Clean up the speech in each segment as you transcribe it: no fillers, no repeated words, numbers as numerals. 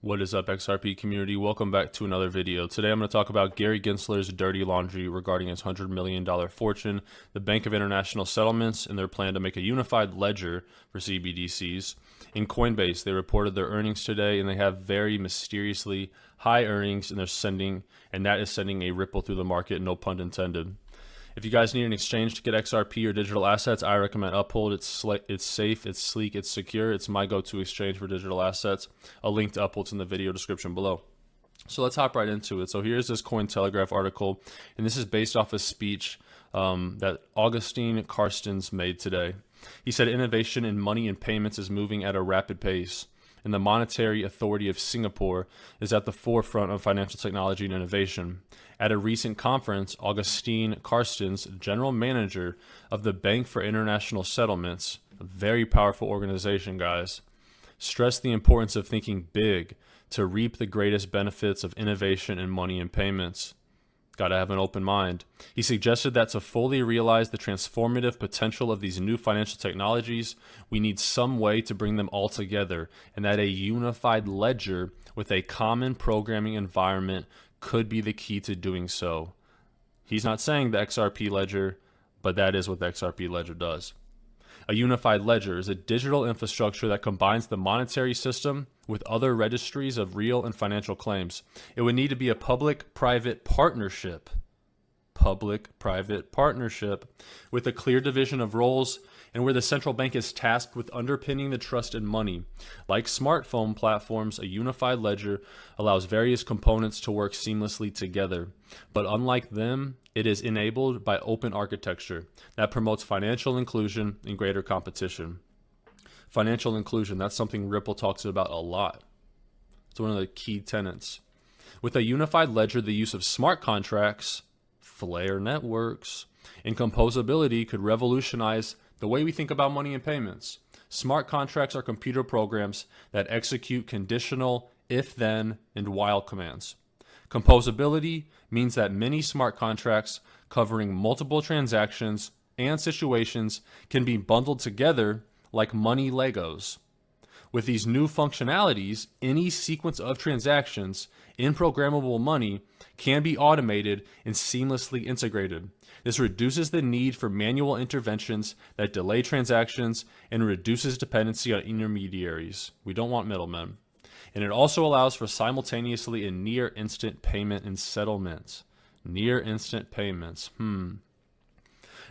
What is up, XRP community? Welcome back to another video. Today I'm going to talk about Gary Gensler's dirty laundry regarding his $100 million fortune, the Bank of International Settlements, and their plan to make a unified ledger for CBDCs. In Coinbase, they reported their earnings today, and they have very mysteriously high earnings, and that is sending a ripple through the market, no pun intended. If you guys need an exchange to get XRP or digital assets, I recommend Uphold. It's safe, it's sleek, it's secure. It's my go-to exchange for digital assets. A link to Uphold's in the video description below. So let's hop right into it. So here's this Cointelegraph article, and this is based off a speech that Augustine Carstens made today. He said innovation in money and payments is moving at a rapid pace, and the Monetary Authority of Singapore is at the forefront of financial technology and innovation. At a recent conference, Augustine Carstens, general manager of the Bank for International Settlements, a very powerful organization, guys, stressed the importance of thinking big to reap the greatest benefits of innovation in money and payments. Gotta have an open mind. He suggested that to fully realize the transformative potential of these new financial technologies, we need some way to bring them all together, and that a unified ledger with a common programming environment could be the key to doing so. He's not saying the XRP ledger, but that is what the XRP ledger does. A unified ledger is a digital infrastructure that combines the monetary system with other registries of real and financial claims. It would need to be a public-private partnership. Public-private partnership with a clear division of roles and where the central bank is tasked with underpinning the trust in money. Like smartphone platforms, a unified ledger allows various components to work seamlessly together. But unlike them, it is enabled by open architecture that promotes financial inclusion and greater competition. Financial inclusion, that's something Ripple talks about a lot. It's one of the key tenets. With a unified ledger, the use of smart contracts, Flare networks, and composability could revolutionize the way we think about money and payments. Smart contracts are computer programs that execute conditional if-then and while commands. Composability means that many smart contracts covering multiple transactions and situations can be bundled together like money Legos. With these new functionalities, any sequence of transactions in programmable money can be automated and seamlessly integrated. This reduces the need for manual interventions that delay transactions and reduces dependency on intermediaries. We don't want middlemen. And it also allows for simultaneously and near instant payment and settlement. Near instant payments.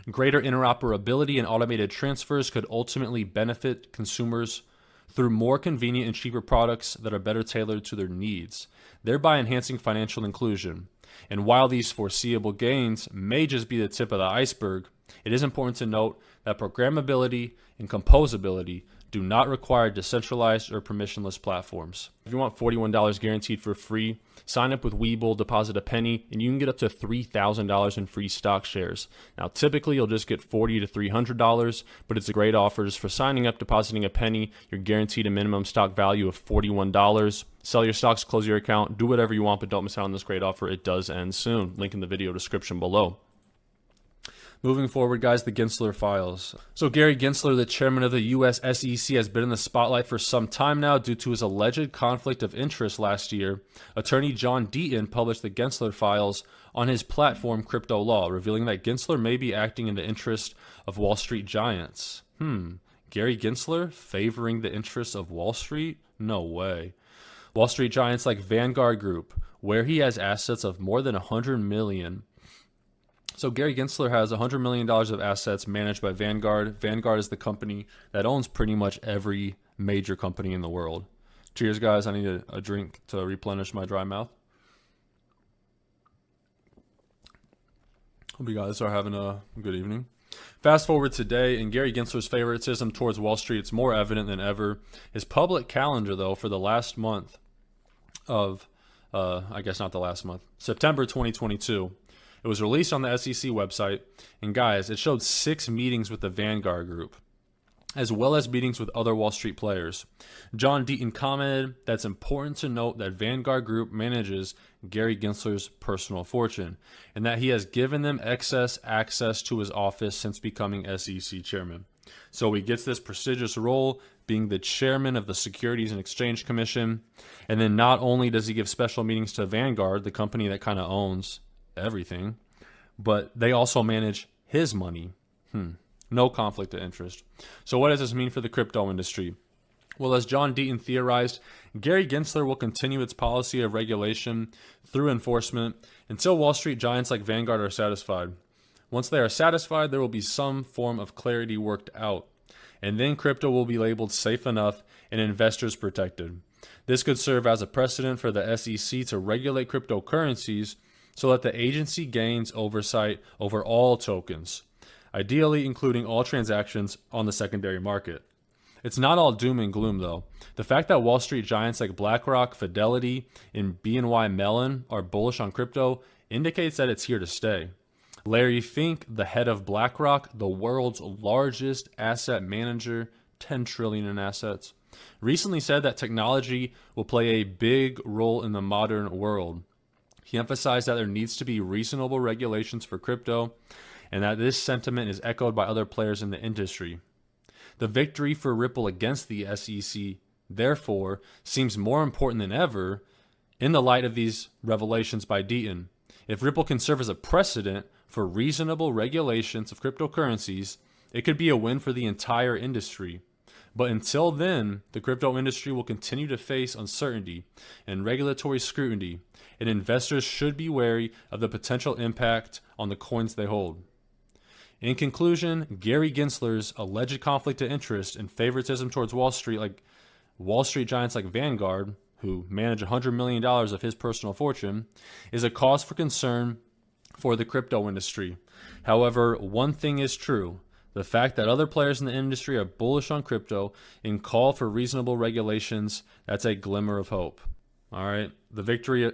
Greater interoperability and automated transfers could ultimately benefit consumers through more convenient and cheaper products that are better tailored to their needs, thereby enhancing financial inclusion. And while these foreseeable gains may just be the tip of the iceberg, it is important to note that programmability and composability do not require decentralized or permissionless platforms. If you want $41 guaranteed for free, sign up with Webull, deposit a penny, and you can get up to $3,000 in free stock shares. Now, typically, you'll just get $40 to $300, but it's a great offer. Just for signing up, depositing a penny, you're guaranteed a minimum stock value of $41. Sell your stocks, close your account, do whatever you want, but don't miss out on this great offer. It does end soon. Link in the video description below. Moving forward, guys, the Gensler files. So Gary Gensler, the chairman of the US SEC, has been in the spotlight for some time now due to his alleged conflict of interest last year. Attorney John Deaton published the Gensler files on his platform Crypto Law, revealing that Gensler may be acting in the interest of Wall Street giants. Gary Gensler favoring the interests of Wall Street? No way. Wall Street giants like Vanguard Group, where he has assets of more than $100 million. So Gary Gensler has $100 million of assets managed by Vanguard. Vanguard is the company that owns pretty much every major company in the world. Cheers, guys. I need a drink to replenish my dry mouth. Hope you guys are having a good evening. Fast forward today, and Gary Gensler's favoritism towards Wall Street, it's more evident than ever. His public calendar, though, for the last month of, I guess not the last month, September 2022, it was released on the SEC website, and guys, it showed 6 meetings with the Vanguard Group, as well as meetings with other Wall Street players. John Deaton commented that it's important to note that Vanguard Group manages Gary Gensler's personal fortune, and that he has given them excess access to his office since becoming SEC chairman. So he gets this prestigious role, being the chairman of the Securities and Exchange Commission. And then not only does he give special meetings to Vanguard, the company that kind of owns everything, but they also manage his money. No conflict of interest. So what does this mean for the crypto industry? Well, as John Deaton theorized, Gary Gensler will continue its policy of regulation through enforcement until Wall Street giants like Vanguard are satisfied. Once they are satisfied, there will be some form of clarity worked out, and then crypto will be labeled safe enough and investors protected. This could serve as a precedent for the SEC to regulate cryptocurrencies so that the agency gains oversight over all tokens, ideally including all transactions on the secondary market. It's not all doom and gloom, though. The fact that Wall Street giants like BlackRock, Fidelity, and BNY Mellon are bullish on crypto indicates that it's here to stay. Larry Fink, the head of BlackRock, the world's largest asset manager, $10 trillion in assets, recently said that technology will play a big role in the modern world. He emphasized that there needs to be reasonable regulations for crypto, and that this sentiment is echoed by other players in the industry. The victory for Ripple against the SEC, therefore, seems more important than ever in the light of these revelations by Deaton. If Ripple can serve as a precedent for reasonable regulations of cryptocurrencies, it could be a win for the entire industry. But until then, the crypto industry will continue to face uncertainty and regulatory scrutiny, and investors should be wary of the potential impact on the coins they hold. In conclusion, Gary Gensler's alleged conflict of interest and favoritism towards Wall Street giants like Vanguard, who manage $100 million of his personal fortune, is a cause for concern for the crypto industry. However, one thing is true. The fact that other players in the industry are bullish on crypto and call for reasonable regulations, that's a glimmer of hope. All right, the victory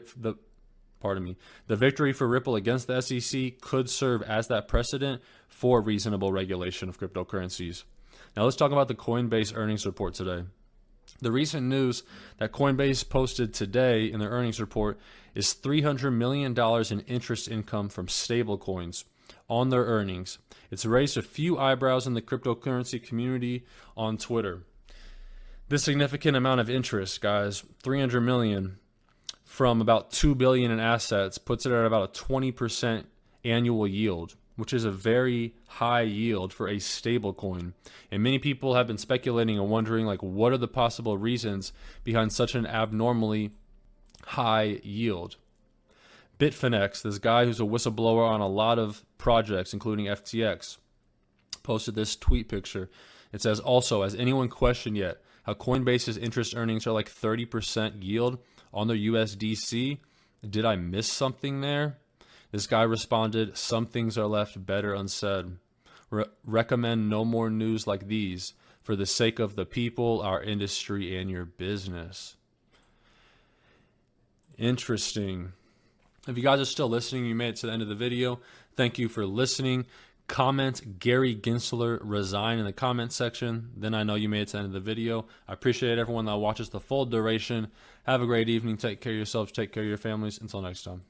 for Ripple against the SEC could serve as that precedent for reasonable regulation of cryptocurrencies. Now let's talk about the Coinbase earnings report today. The recent news that Coinbase posted today in their earnings report is $300 million in interest income from stablecoins on their earnings. It's raised a few eyebrows in the cryptocurrency community on Twitter. This significant amount of interest, guys, $300 million from about $2 billion in assets, puts it at about a 20% annual yield, which is a very high yield for a stable coin. And many people have been speculating and wondering, what are the possible reasons behind such an abnormally high yield? Bitfinex, this guy who's a whistleblower on a lot of projects, including FTX, posted this tweet picture. It says, also, has anyone questioned yet how Coinbase's interest earnings are like 30% yield on their USDC? Did I miss something there? This guy responded, some things are left better unsaid. Recommend no more news like these for the sake of the people, our industry, and your business. Interesting. If you guys are still listening, you made it to the end of the video. Thank you for listening. Comment Gary Gensler resign in the comment section. Then I know you made it to the end of the video. I appreciate everyone that watches the full duration. Have a great evening. Take care of yourselves. Take care of your families. Until next time.